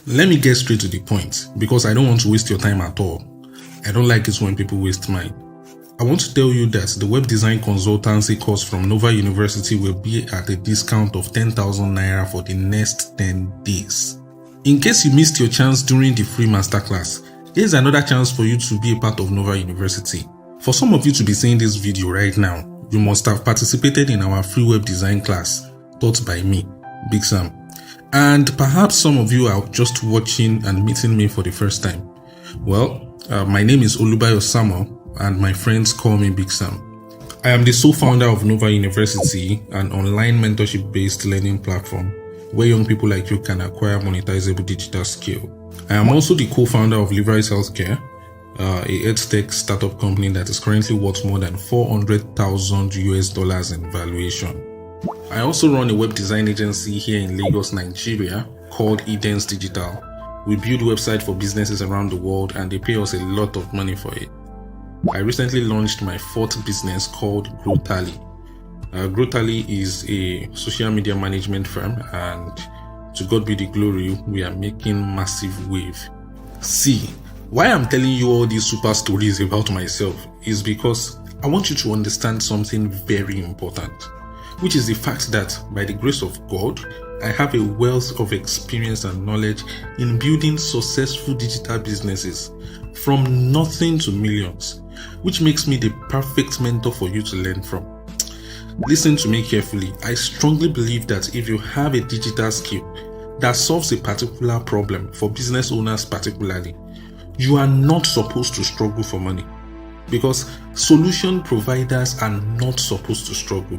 Let me get straight to the point because I don't want to waste your time at all. I don't like it when people waste mine. I want to tell you that the web design consultancy course from Nova University will be at a discount of 10,000 naira for the next 10 days. In case you missed your chance during the free masterclass, here's another chance for you to be a part of Nova University. For some of you to be seeing this video right now, you must have participated in our free web design class taught by me, Big Sam. And perhaps some of you are just watching and meeting me for the first time. Well, my name is Olubayo Samuel, and my friends call me Big Sam. I am the sole founder of Nova University, an online mentorship-based learning platform where young people like you can acquire monetizable digital skill. I am also the co-founder of Levi's Healthcare, a EdTech startup company that is currently worth more than $400,000 in valuation. I also run a web design agency here in Lagos, Nigeria called Edens Digital. We build websites for businesses around the world and they pay us a lot of money for it. I recently launched my fourth business called Growtally. Growtally is a social media management firm, and to God be the glory, we are making massive wave. See, why I'm telling you all these super stories about myself is because I want you to understand something very important, which is the fact that by the grace of God, I have a wealth of experience and knowledge in building successful digital businesses from nothing to millions, which makes me the perfect mentor for you to learn from. Listen to me carefully. I strongly believe that if you have a digital skill that solves a particular problem for business owners particularly, you are not supposed to struggle for money, because solution providers are not supposed to struggle.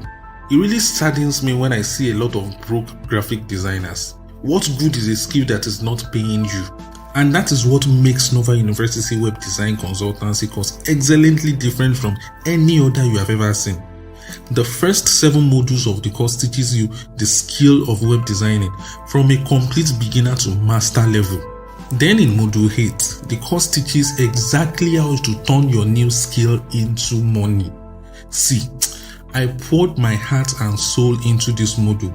It really saddens me when I see a lot of broke graphic designers. What good is a skill that is not paying you? And that is what makes Nova University Web Design Consultancy course excellently different from any other you have ever seen. The first 7 modules of the course teaches you the skill of web designing from a complete beginner to master level. Then in module 8, the course teaches exactly how to turn your new skill into money. See, I poured my heart and soul into this module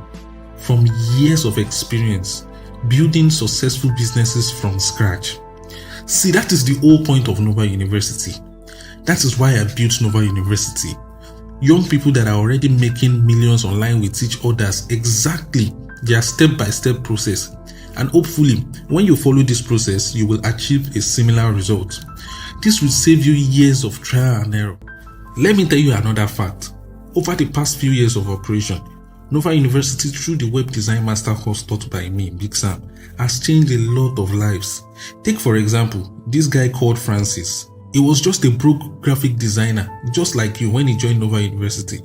from years of experience building successful businesses from scratch. See, that is the whole point of Nova University. That is why I built Nova University. Young people that are already making millions online will teach others exactly their step-by-step process. And hopefully, when you follow this process, you will achieve a similar result. This will save you years of trial and error. Let me tell you another fact. Over the past few years of operation, Nova University, through the web design master course taught by me, Big Sam, has changed a lot of lives. Take for example, this guy called Francis. He was just a broke graphic designer, just like you when he joined Nova University,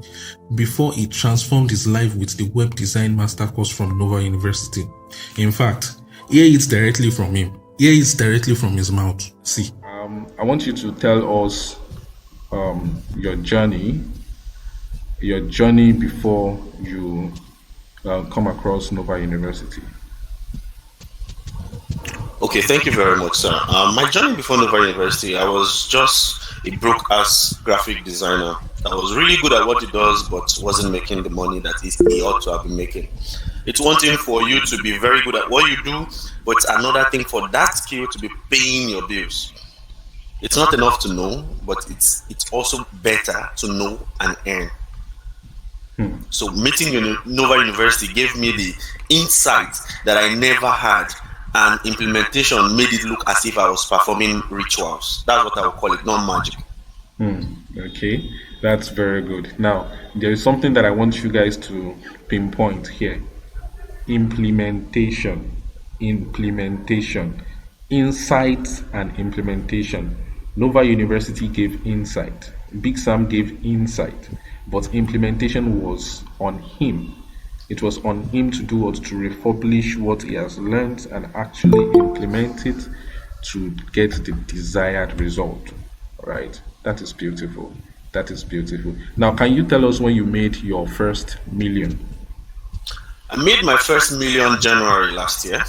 before he transformed his life with the web design master course from Nova University. In fact, hear it directly from him. Hear it directly from his mouth. See. I want you to tell us your journey before you come across Nova University. Okay, thank you very much, sir. My journey before Nova University, I was just a broke-ass graphic designer that was really good at what he does, but wasn't making the money that he ought to have been making. It's one thing for you to be very good at what you do, but it's another thing for that skill to be paying your bills. It's not enough to know, but it's also better to know and earn. So meeting Nova University gave me the insight that I never had, and implementation made it look as if I was performing rituals. That's what I would call it, not magic. Okay, that's very good. Now, there is something that I want you guys to pinpoint here. Implementation, insight and implementation. Nova University gave insight. Big Sam gave insight, but implementation was on him. It was on him to do what? To republish what he has learned and actually implement it to get the desired result. Right? That is beautiful. That is beautiful. Now, can you tell us when you made your first million? I made my first million January last year.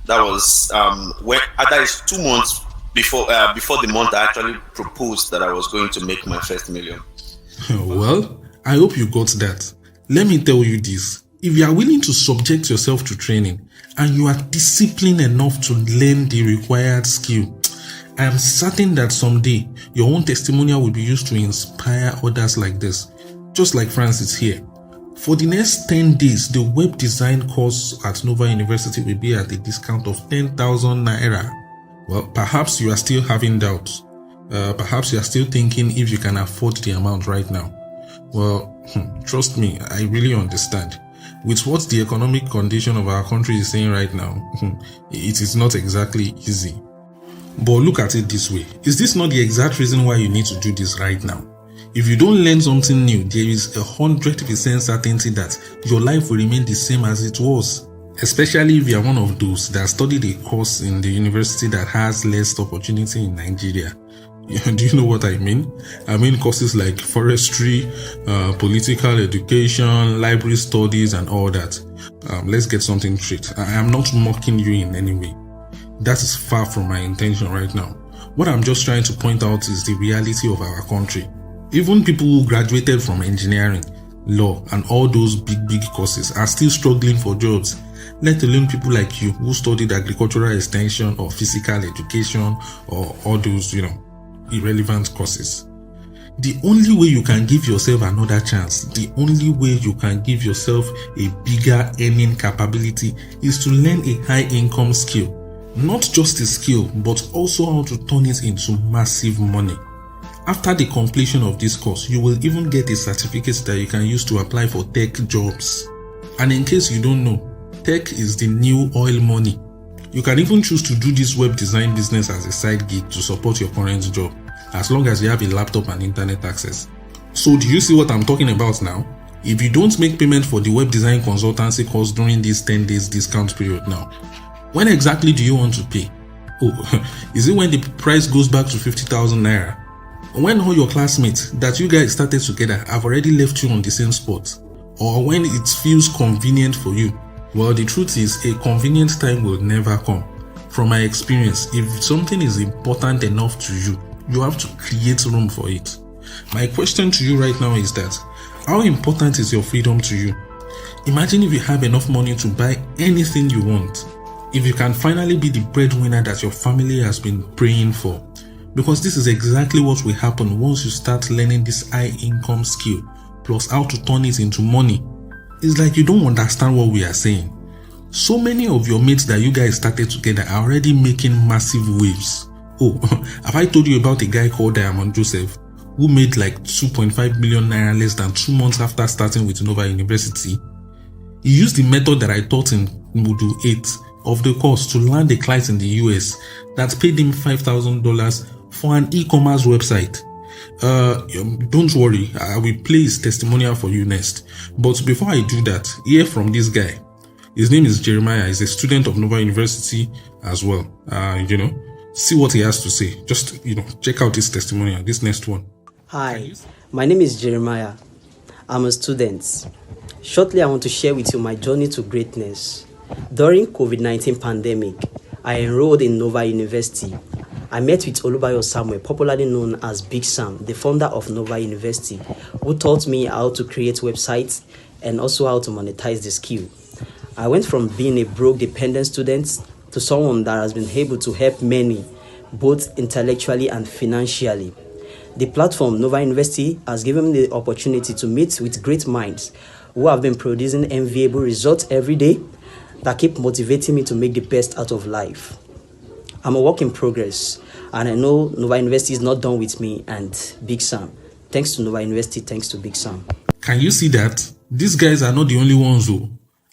That was that is 2 months before the month I actually proposed that I was going to make my first million. Well, I hope you got that. Let me tell you this. If you are willing to subject yourself to training and you are disciplined enough to learn the required skill, I am certain that someday your own testimonial will be used to inspire others like this, just like Francis here. For the next 10 days, the web design course at Nova University will be at a discount of 10,000 naira. Well, perhaps you are still having doubts. Perhaps you are still thinking if you can afford the amount right now. Well, trust me, I really understand. With what the economic condition of our country is saying right now, it is not exactly easy. But look at it this way. Is this not the exact reason why you need to do this right now? If you don't learn something new, there is 100% certainty that your life will remain the same as it was. Especially if you are one of those that studied a course in the university that has less opportunity in Nigeria. Do you know what I mean? I mean courses like forestry, political education, library studies and all that. Let's get something straight. I am not mocking you in any way. That is far from my intention right now. What I'm just trying to point out is the reality of our country. Even people who graduated from engineering, law and all those big courses are still struggling for jobs. Let alone people like you who studied agricultural extension or physical education or all those, irrelevant courses. The only way you can give yourself another chance, the only way you can give yourself a bigger earning capability is to learn a high income skill. Not just a skill, but also how to turn it into massive money. After the completion of this course, you will even get a certificate that you can use to apply for tech jobs. And in case you don't know, tech is the new oil money. You can even choose to do this web design business as a side gig to support your current job, as long as you have a laptop and internet access. So do you see what I'm talking about now? If you don't make payment for the web design consultancy course during this 10 days discount period now, when exactly do you want to pay? Oh, is it when the price goes back to 50,000 naira? When all your classmates that you guys started together have already left you on the same spot? Or when it feels convenient for you? Well, the truth is, a convenient time will never come. From my experience, if something is important enough to you, you have to create room for it. My question to you right now is that, how important is your freedom to you? Imagine if you have enough money to buy anything you want. If you can finally be the breadwinner that your family has been praying for. Because this is exactly what will happen once you start learning this high income skill, plus how to turn it into money. It's like you don't understand what we are saying. So many of your mates that you guys started together are already making massive waves. Oh, have I told you about a guy called Diamond Joseph, who made like 2.5 million naira less than 2 months after starting with Nova University? He used the method that I taught in Module 8 of the course to land a client in the US that paid him $5,000 for an e-commerce website. Don't worry, I will play his testimonial for you next. But before I do that, hear from this guy. His name is Jeremiah. He's a student of Nova University as well. See what he has to say. Just, check out his testimonial, this next one. Hi, my name is Jeremiah. I'm a student. Shortly, I want to share with you my journey to greatness. During COVID-19 pandemic, I enrolled in Nova University. I met with Olubayo Samuel, popularly known as Big Sam, the founder of Nova University, who taught me how to create websites and also how to monetize the skill. I went from being a broke, dependent student to someone that has been able to help many, both intellectually and financially. The platform Nova University has given me the opportunity to meet with great minds who have been producing enviable results every day that keep motivating me to make the best out of life. I'm a work in progress, and I know Nova University is not done with me and Big Sam. Thanks to Nova University, thanks to Big Sam. Can you see that? These guys are not the only ones though.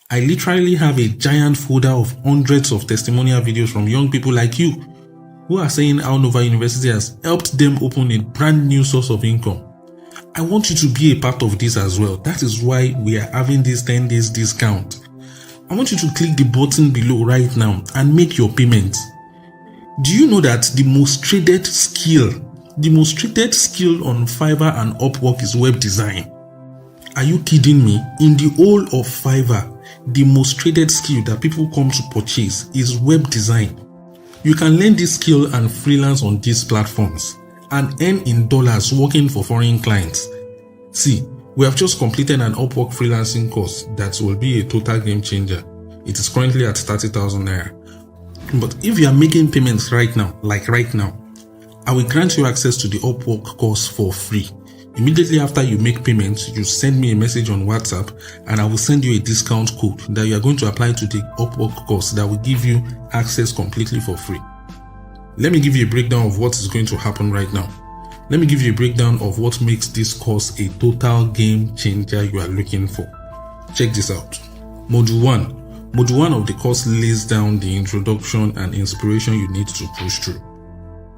I literally have a giant folder of hundreds of testimonial videos from young people like you who are saying how Nova University has helped them open a brand new source of income. I want you to be a part of this as well. That is why we are having this 10 days discount. I want you to click the button below right now and make your payment. Do you know that the most traded skill on Fiverr and Upwork is web design? Are you kidding me? In the whole of Fiverr, the most traded skill that people come to purchase is web design. You can learn this skill and freelance on these platforms and earn in dollars working for foreign clients. See, We have just completed an Upwork freelancing course that will be a total game changer. It is currently at 30,000 naira. But if you are making payments right now, I will grant you access to the Upwork course for free. Immediately after you make payments, you send me a message on WhatsApp and I will send you a discount code that you are going to apply to the Upwork course that will give you access completely for free. Let me give you a breakdown of what is going to happen right now. Let me give you a breakdown of what makes this course a total game changer you are looking for. Check this out. Module 1. Module 1 of the course lays down the introduction and inspiration you need to push through.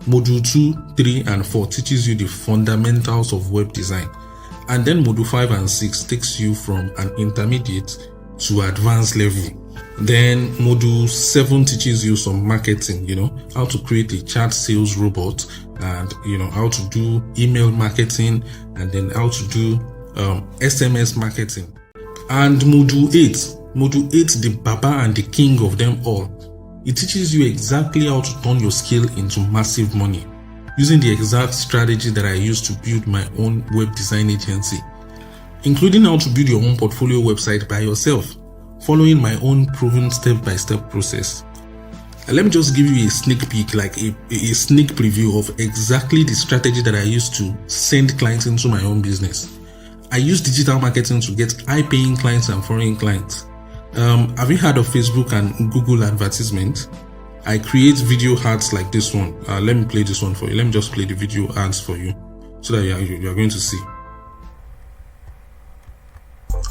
Module 2, 3, and 4 teaches you the fundamentals of web design. And then Module 5 and 6 takes you from an intermediate to advanced level. Then Module 7 teaches you some marketing, how to create a chat sales robot and, how to do email marketing and then how to do SMS marketing. And Module 8, the Baba and the king of them all. It teaches you exactly how to turn your skill into massive money using the exact strategy that I used to build my own web design agency, including how to build your own portfolio website by yourself, following my own proven step-by-step process. And let me just give you a sneak peek, like a sneak preview of exactly the strategy that I used to send clients into my own business. I use digital marketing to get high-paying clients and foreign clients. Have you heard of Facebook and Google advertisement? I create video ads like this one. Let me play this one for you. Let me just play the video ads for you so that you're going to see.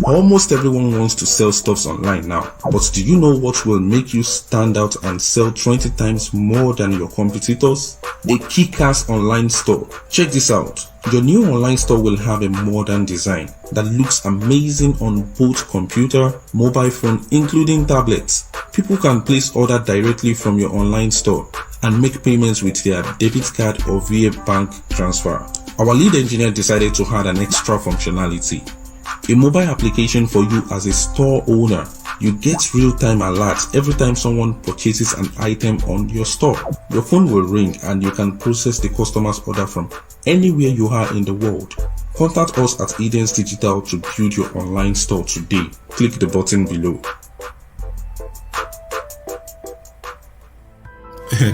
Almost everyone wants to sell stuffs online now, but do you know what will make you stand out and sell 20 times more than your competitors? A kick-ass online store. Check this out. Your new online store will have a modern design that looks amazing on both computer, mobile phone, including tablets. People can place order directly from your online store and make payments with their debit card or via bank transfer. Our lead engineer decided to add an extra functionality. A mobile application for you as a store owner. You get real-time alerts every time someone purchases an item on your store. Your phone will ring and you can process the customer's order from anywhere you are in the world. Contact us at Edens Digital to build your online store today. Click the button below.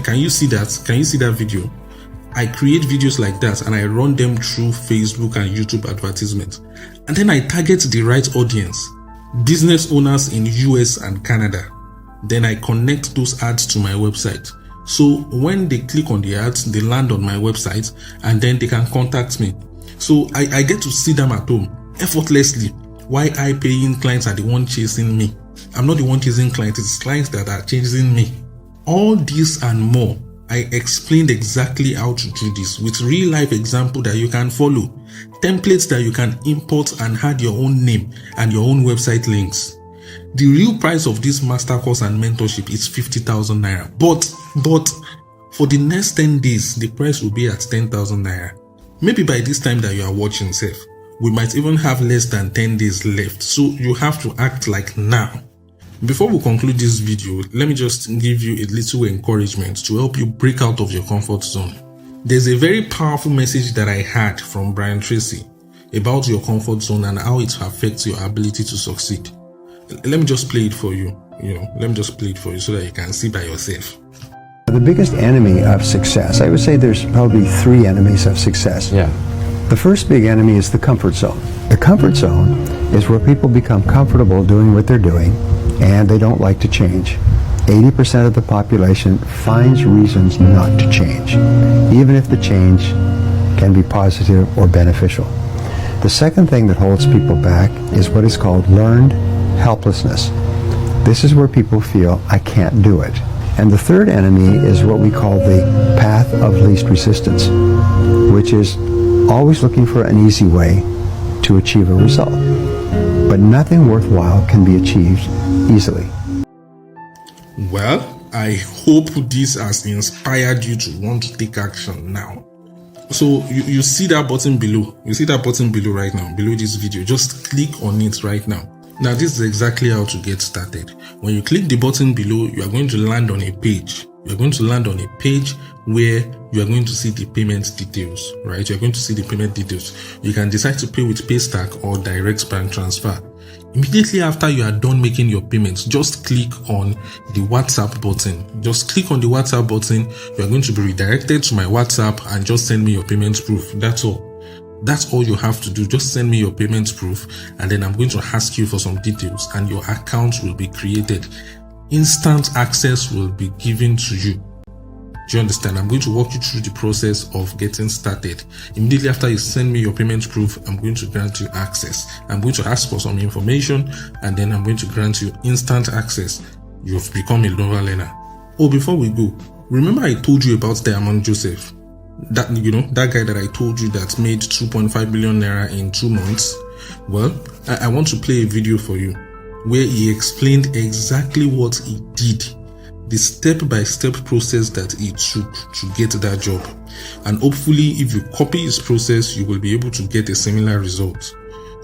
Can you see that? Can you see that video? I create videos like that and I run them through Facebook and YouTube advertisements. And then I target the right audience, business owners in US and Canada. Then I connect those ads to my website. So when they click on the ads, they land on my website and then they can contact me. So I get to see them at home effortlessly. Why high-paying clients are the one chasing me. I'm not the one chasing clients, it's clients that are chasing me. All this and more, I explained exactly how to do this with real-life example that you can follow, templates that you can import and add your own name and your own website links. The real price of this master course and mentorship is 50,000 naira. But for the next 10 days, the price will be at 10,000 naira. Maybe by this time that you are watching, we might even have less than 10 days left. So you have to act like now. Before we conclude this video, let me just give you a little encouragement to help you break out of your comfort zone. There's a very powerful message that I had from Brian Tracy about your comfort zone and how it affects your ability to succeed. Let me just play it for you. Let me just play it for you so that you can see by yourself. The biggest enemy of success, I would say there's probably 3 enemies of success. Yeah. The first big enemy is the comfort zone. The comfort zone is where people become comfortable doing what they're doing and they don't like to change. 80% of the population finds reasons not to change, even if the change can be positive or beneficial. The second thing that holds people back is what is called learned helplessness. This is where people feel, I can't do it. And the third enemy is what we call the path of least resistance, which is always looking for an easy way to achieve a result. But nothing worthwhile can be achieved easily. Well, I hope this has inspired you to want to take action now. So you see that button below. You see that button below right now, below this video. Just click on it right now. Now this is exactly how to get started. When you click the button below, you are going to land on a page You're going to land on a page where you are going to see the payment details, right? You're going to see the payment details. You can decide to pay with Paystack or direct bank transfer. Immediately after you are done making your payments, just click on the WhatsApp button. Just click on the WhatsApp button. You are going to be redirected to my WhatsApp and just send me your payment proof. That's all. That's all you have to do. Just send me your payment proof, and then I'm going to ask you for some details, and your account will be created. Instant access will be given to you. Do you understand? I'm going to walk you through the process of getting started. Immediately after you send me your payment proof, I'm going to grant you access. I'm going to ask for some information, and then I'm going to grant you instant access. You've become a Nova learner. Oh, before we go, remember I told you about Diamond Joseph? That guy that I told you that made 2.5 million naira in 2 months. Well, I want to play a video for you where he explained exactly what he did, the step-by-step process that he took to get that job. And hopefully, if you copy his process, you will be able to get a similar result.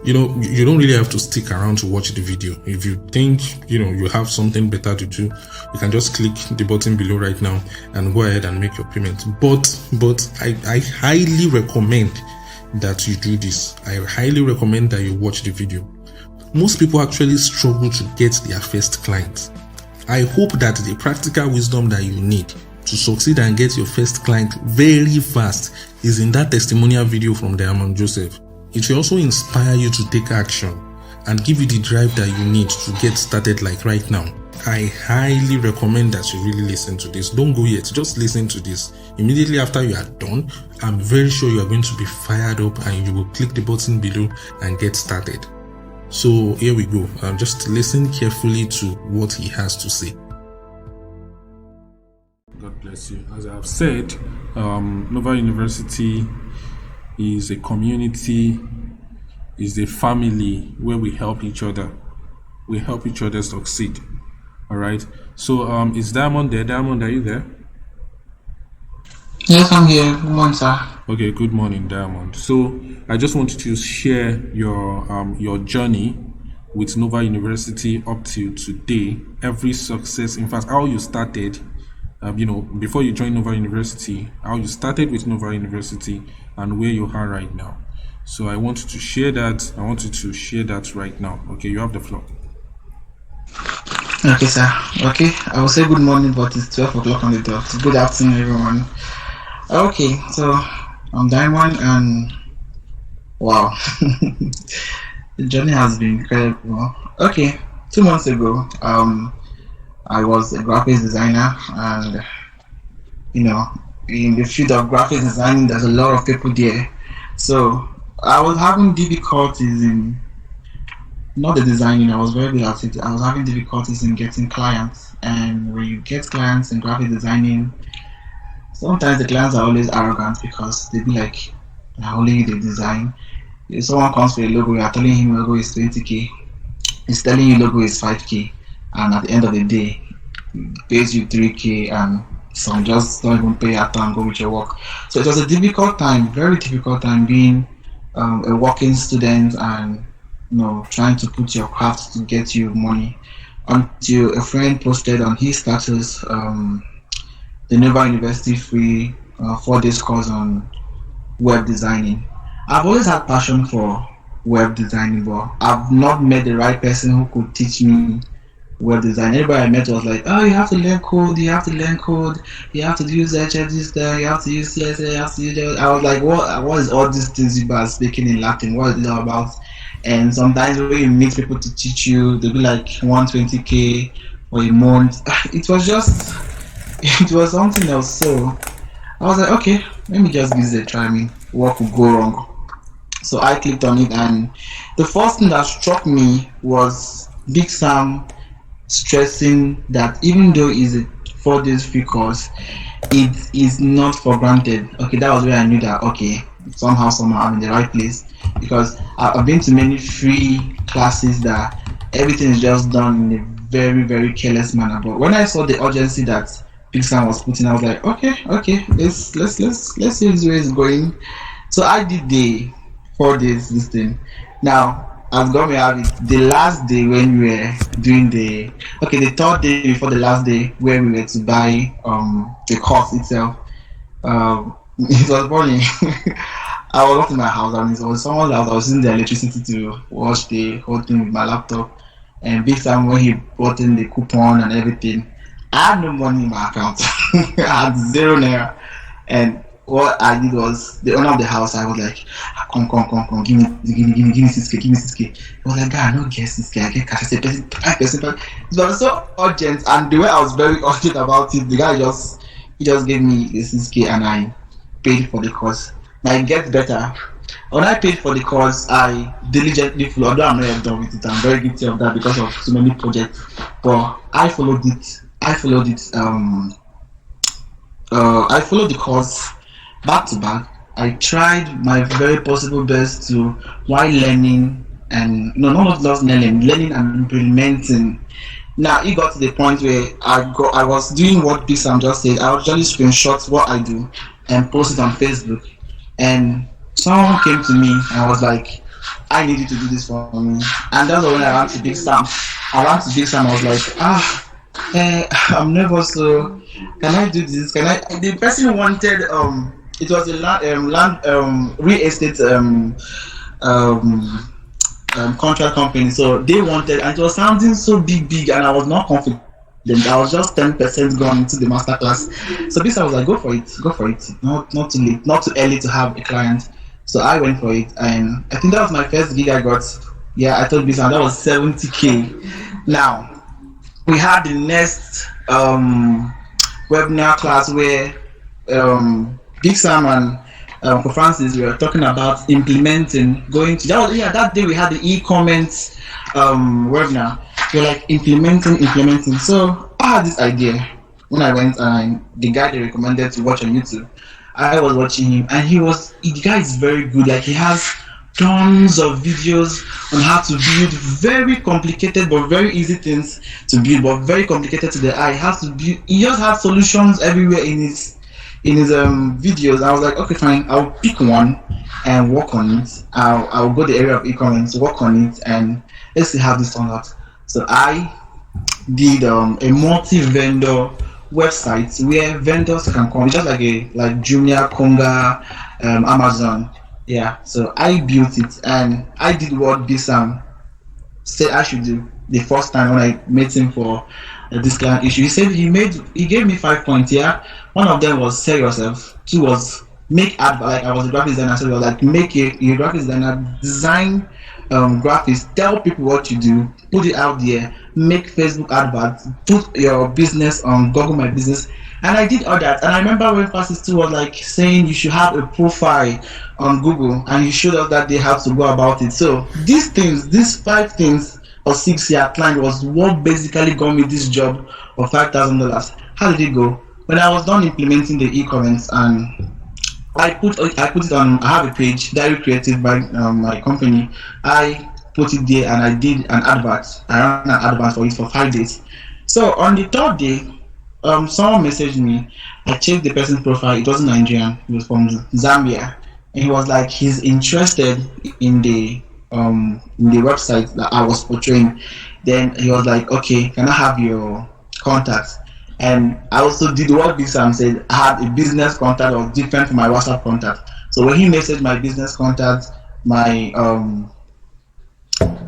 You don't really have to stick around to watch the video. If you think, you have something better to do, you can just click the button below right now and go ahead and make your payment. But I highly recommend that you do this. I highly recommend that you watch the video. Most people actually struggle to get their first client. I hope that the practical wisdom that you need to succeed and get your first client very fast is in that testimonial video from Diamond Joseph. It will also inspire you to take action and give you the drive that you need to get started like right now. I highly recommend that you really listen to this. Don't go yet, just listen to this. Immediately after you are done, I'm very sure you are going to be fired up and you will click the button below and get started. So here we go. Just listen carefully to what he has to say. God bless you. As I have said, Nova University is a community, is a family where we help each other. We help each other succeed. All right. So is Diamond there? Diamond, are you there? Yes, I'm here. Good morning, sir. Okay, good morning, Diamond. So I just wanted to share your journey with Nova University up to today. Every success, in fact, how you started, before you joined Nova University, how you started with Nova University and where you are right now. So I wanted to share that. I wanted to share that right now. Okay, you have the floor. Okay, sir. Okay, I will say good morning, but it's 12 o'clock on the dot. Good afternoon, everyone. Okay, so I'm Diamond, and wow, the journey has been incredible. Okay, 2 months ago, I was a graphics designer, and in the field of graphics designing, there's a lot of people there. So I was having difficulties in not the designing. I was very good at it. I was having difficulties in getting clients, and when you get clients in graphic designing, sometimes the clients are always arrogant because they be like, only the design. If someone comes for a logo, you are telling him logo is 20k, he's telling you logo is 5k, and at the end of the day, he pays you 3k, and some just don't even pay after and go with your work. So it was a difficult time, very difficult time being a working student and trying to put your craft to get you money, until a friend posted on his status the Nova University free 4-day course on web designing. I've always had passion for web designing, but I've not met the right person who could teach me web design. Everybody I met was like, oh, you have to learn code, you have to use HTML there, you have to use CSS, you have to use that. I was like, what is all these things you guys speaking in Latin? What is it all about? And sometimes when you meet people to teach you, they'll be like 120k for a month. It was something else. So I was like, okay, let me just give it a try. I mean, what could go wrong? So I clicked on it, and the first thing that struck me was Big Sam stressing that even though it's a 4 days free course, it is not for granted. Okay, that was where I knew that, okay, somehow I'm in the right place, because I've been to many free classes that everything is just done in a very, very careless manner. But when I saw the urgency that Big Sam was putting, I was like, okay, let's see where it's going. So I did the 4 days this thing. Now, as God may have it, the last day when we were doing the third day before the last day where we were to buy the course itself, it was funny. I was not in my house and it was someone's house. I was using the electricity to watch the whole thing with my laptop. And Big Sam, when he brought in the coupon and everything, I had no money in my account. I had 0 naira. And what I did was, the owner of the house, I was like, come, give me 6K, give me 6K. He was like, God, I don't get 6K, I get cash. I said, 5%. It was so urgent, and the way I was very urgent about it, the guy just gave me the 6K and I paid for the course. Now it gets better. When I paid for the course, I diligently followed, although I'm not yet done with it, I'm very guilty of that because of so many projects. But I followed it. I followed the course back to back. I tried my very possible best to, while learning and not just learning and implementing. Now it got to the point where I was doing what Big Sam just said. I would just screenshot what I do and post it on Facebook. And someone came to me and was like, I need you to do this for me. And that's when I ran to Big Sam. I was like, I'm nervous, so can I do this? The person wanted it was a land real estate contract company, so they wanted, and it was sounding so big, and I was not confident. I was just 10% gone into the masterclass. So this I was like, go for it. Not too late, not too early to have a client. So I went for it, and I think that was my first gig I got. Yeah, I told Big Sam that was 70K. Now we had the next webinar class where Big Sam and Francis were talking about implementing, that day we had the e-comments webinar. We're like implementing. So I had this idea when I went, and the guy they recommended to watch on YouTube, I was watching him, and the guy is very good. Like, he has tons of videos on how to build very complicated but very easy things to build, but very complicated to the eye. He just has solutions everywhere in his videos. I was like, okay, fine, I'll pick one and work on it. I'll go the area of e-commerce, work on it, and let's see how this turns out. So I did a multi-vendor website where vendors can come, just like Jumia, Konga, Amazon. Yeah, so I built it, and I did what Big Sam said I should do the first time when I met him for this client issue. He said he gave me 5 points. Yeah, one of them was sell yourself. 2 was make ad. Like, I was a graphic designer, so it was like make a graphic designer, design graphics, tell people what you do, put it out there, make Facebook adverts, put your business on Google My Business. And I did all that. And I remember when Francis 2 was like saying you should have a profile on Google, and he showed us that they have to go about it. So these 5 things or 6 year plan was what basically got me this job of $5,000. How did it go? When I was done implementing the e-commerce, and I put it on, I have a page, Diary Creative by my company. I put it there, and I did an advert. I ran an advert for it for 5 days. So on the 3rd day, someone messaged me. I checked the person's profile. It wasn't Nigerian. He was from Zambia, and he was like, he's interested in the website that I was portraying. Then he was like, okay, can I have your contacts? And I also did what Big Sam said. I had a business contact that was different from my WhatsApp contact. So when he messaged my business contact, my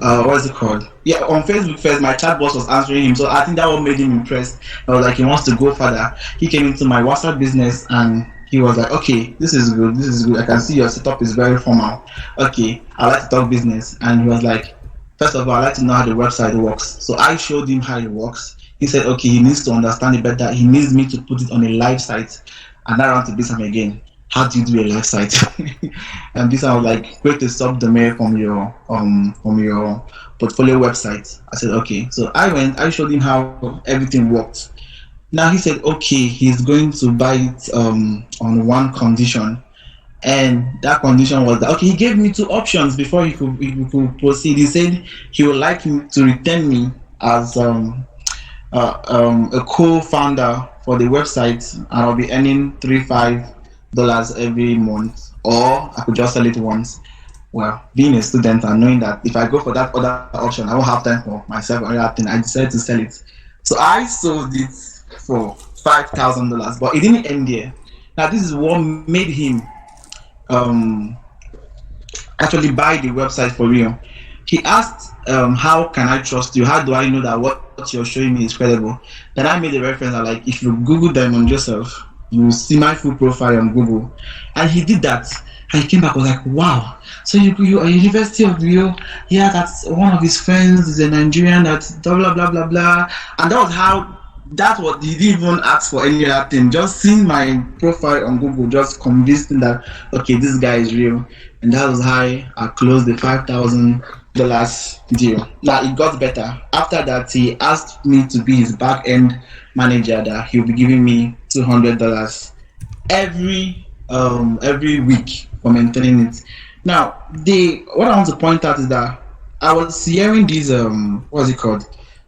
what's it called? Yeah, on Facebook first, my chat box was answering him. So I think that what made him impressed. I was like, he wants to go further. He came into my WhatsApp business, and he was like, okay, this is good. I can see your setup is very formal. Okay, I like to talk business. And he was like, first of all, I like to know how the website works. So I showed him how it works. He said, okay, he needs to understand it better. He needs me to put it on a live site. And I ran to Big Sam again. How do you do a live site? And Big Sam was like, create a subdomain from your portfolio website. I said, okay. So I showed him how everything worked. Now he said, okay, he's going to buy it on one condition. And that condition was that, okay, he gave me 2 options before he could proceed. He said he would like me to retain me as a co-founder for the website, and I'll be earning $3-5 every month, or I could just sell it once. well, being a student and knowing that if I go for that other option, I won't have time for myself or other thing, I decided to sell it. So I sold it for $5,000, but it didn't end there. Now this is what made him actually buy the website for real. He asked, how can I trust you? How do I know that what you're showing me is credible? Then I made a reference that, like, if you Google Diamond Joseph, you will see my full profile on Google. And he did that. And he came back, was like, wow. So you are University of Rio? Yeah, that's one of his friends is a Nigerian, that's blah, blah, blah, blah, blah. And that was how, that's what he didn't even ask for any other thing. Just seeing my profile on Google just convinced him that, okay, this guy is real. And that was how I closed the $5,000 deal. Now it got better. After that, he asked me to be his back end manager, that he'll be giving me $200 every week for maintaining it. Now, what I want to point out is that I was hearing these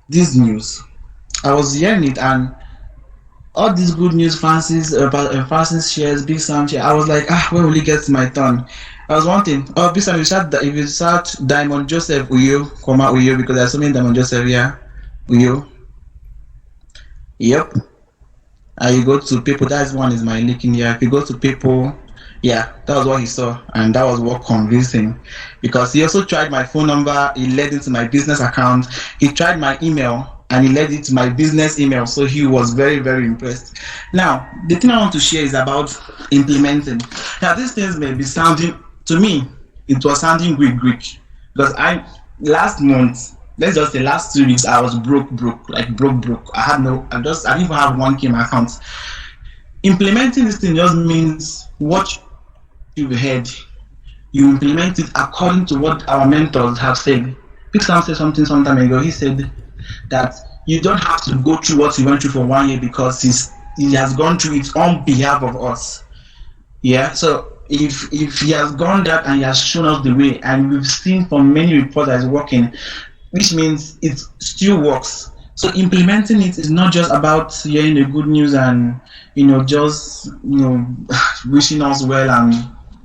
this news. I was hearing it, and all these good news, Francis shares, Big Sam shares. I was like, when will it get to my turn? I was wanting, Big Sam, if you search Diamond Joseph Uyo, Uyo, because there's so many Diamond Joseph here, Uyo. Yep. And you go to people, that one is my link in here. If you go to people, yeah, that was what he saw, and that was what convinced him. Because he also tried my phone number, he led into my business account, he tried my email, and he led it to my business email, so he was very, very impressed. Now, the thing I want to share is about implementing. Now, these things may be sounding, to me, it was sounding Greek, because last month, let's just say last 2 weeks, I was broke. I didn't even have 1K in my account. Implementing this thing just means what you've heard, you implement it according to what our mentors have said. Big Sam said something some time ago. He said that you don't have to go through what he went through for 1 year, because he has gone through it on behalf of us. Yeah, so if he has gone that and he has shown us the way, and we've seen from many reports that it's working, which means it still works. So implementing it is not just about hearing the good news and just wishing us well and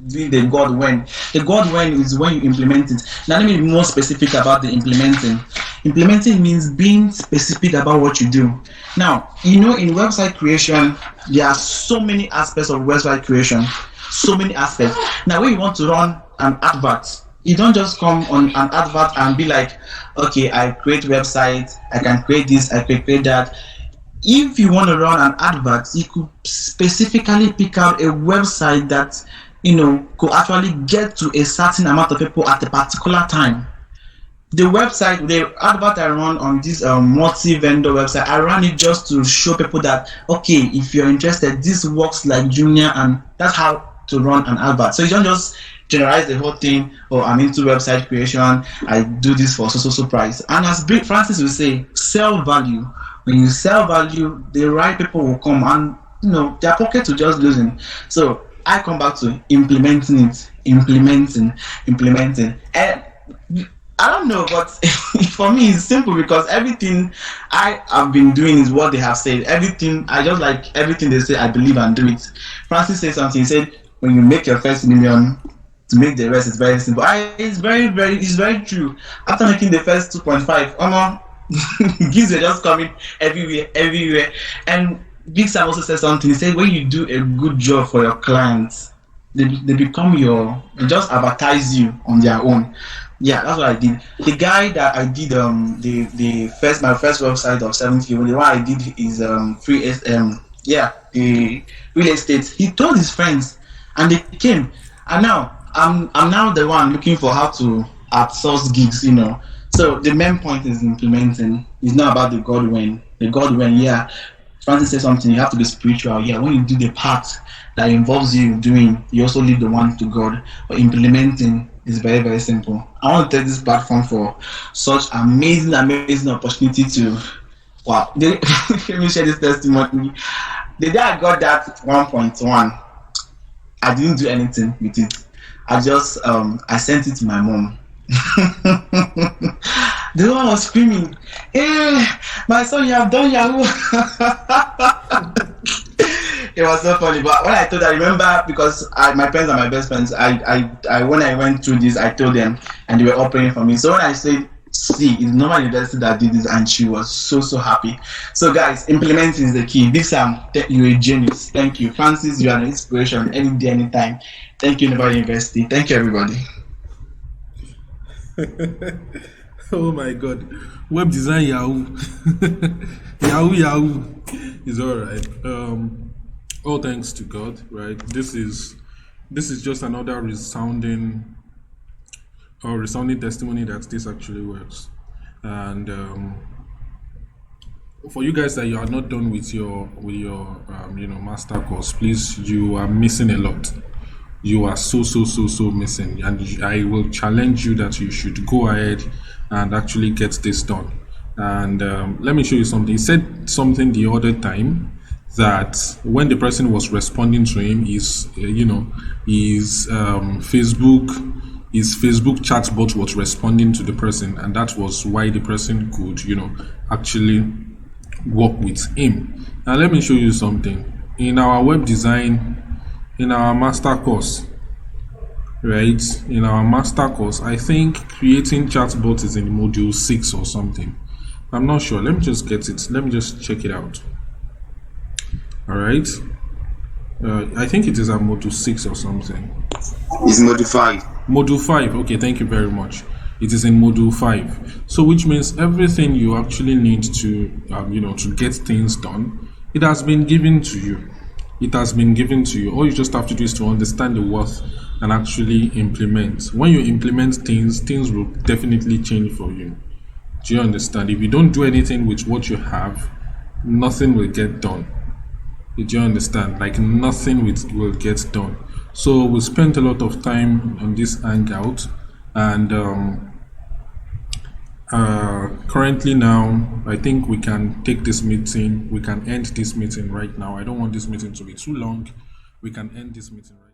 doing the God when. The God when is when you implement it. Now let me be more specific about the implementing. Implementing means being specific about what you do. Now, in website creation, there are so many aspects of website creation. So many aspects. Now, when you want to run an advert, you don't just come on an advert and be like, okay, I create website, I can create this, I can create that. If you want to run an advert, you could specifically pick out a website that could actually get to a certain amount of people at a particular time. The website, the advert I run on this multi-vendor website, I ran it just to show people that, okay, if you're interested, this works like Jumia, and that's how to run an advert. So you don't just generalize the whole thing, I'm into website creation, I do this for so price. And as Big Francis will say, sell value. When you sell value, the right people will come, and their pockets will just loosen. So I come back to implementing. And I don't know, but for me it's simple, because everything I have been doing is what they have said. Everything, I just like everything they say, I believe and do it. Francis said something, he said, when you make your first million, to make the rest is very simple. It's very true. After making the first 2.5, gigs are just coming everywhere. And Big Sam also said something. He said, when you do a good job for your clients, they become they just advertise you on their own. Yeah, that's what I did. The guy that I did my first website of 70, the one I did is the real estate. He told his friends, and they came. And now I'm now the one looking for how to outsource gigs. So the main point is implementing. It's not about the God when. The God when, yeah. Francis said something. You have to be spiritual. Yeah, when you do the part that involves you doing, you also leave the one to God. But implementing is very, very simple. I want to take this platform for such amazing opportunity to. Wow, let me share this testimony. The day I got that 1.1, I didn't do anything with it. I just I sent it to my mom. The one was screaming, "Hey, my son, you have done Yahoo!" It was so funny. But when I told, I remember because my parents are my best friends. I when I went through this, I told them, and they were all praying for me. So when I said, "See, it's Normal University that did this," and she was so happy. So guys, implementing is the key. Big Sam, you're a genius. Thank you, Francis. You are an inspiration. Any day, anytime. Thank you, Nova University. Thank you, everybody. Oh my God, web design Yahoo, Yahoo is all right. All thanks to God, right? This is just another resounding testimony that this actually works. And for you guys that you are not done with your master course, please, you are missing a lot. You are so missing, and I will challenge you that you should go ahead and actually get this done. And let me show you something. He said something the other time that when the person was responding to him, his Facebook chatbot was responding to the person, and that was why the person could actually work with him. Now let me show you something. In our web design, in our master course, right? In our master course, I think creating chatbot is in module 6 or something. I'm not sure. Let me just get it. Let me just check it out. All right. I think it is at module 6 or something. It's module 5. Module 5. Okay, thank you very much. It is in module 5. So which means everything you actually need to to get things done, it has been given to you. It has been given to you. All you just have to do is to understand the worth and actually implement. When you implement things will definitely change for you. Do you understand? If you don't do anything with what you have, nothing will get done. Do you understand? Like nothing will get done. So we spent a lot of time on this hangout, and currently now I think we can take this meeting. We can end this meeting right now. I don't want this meeting to be too long. We can end this meeting right now.